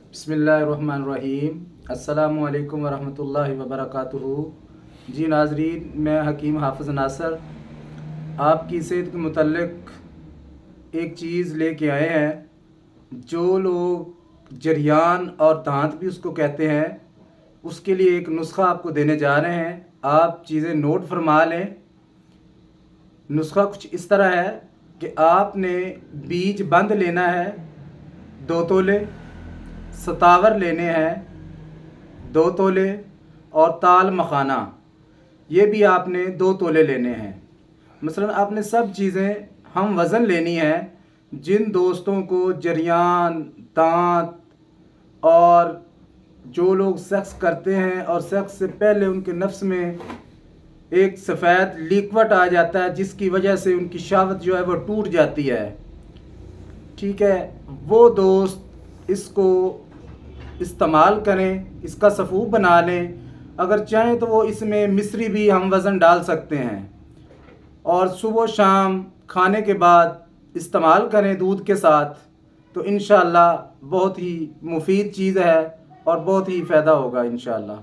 बिस्मिल्लाहिर्रहमानिर्रहीम। अस्सलामु अलैकुम वरहमतुल्लाहि वबरकातुहू। जी नाज़रीन, मैं हकीम हाफ़िज़ नासर आपकी सेहत के मुतल्लिक़ एक चीज़ लेके आए हैं। जो लोग जरियान और दांत भी उसको कहते हैं, उसके लिए एक नुस्ख़ा आपको देने जा रहे हैं। आप चीज़ें नोट फरमा लें। नुस्ख़ा कुछ इस तरह है कि आपने बीज बंद लेना है 2 तोले, सतावर लेने हैं 2 तोले और ताल मखाना ये भी आपने 2 तोले लेने हैं। मसलन आपने सब चीज़ें हम वज़न लेनी है। जिन दोस्तों को जरियान, दांत और जो लोग सेक्स करते हैं और सेक्स से पहले उनके नफ्स में एक सफ़ेद लिक्विड आ जाता है जिसकी वजह से उनकी शहावत जो है वो टूट जाती है, ठीक है, वो दोस्त इसको इस्तेमाल करें, इसका सफ़ूफ बना लें। अगर चाहें तो वो इसमें मिश्री भी हम वज़न डाल सकते हैं और सुबह शाम खाने के बाद इस्तेमाल करें दूध के साथ, तो इंशाअल्लाह बहुत ही मुफीद चीज़ है और बहुत ही फ़ायदा होगा इंशाअल्लाह।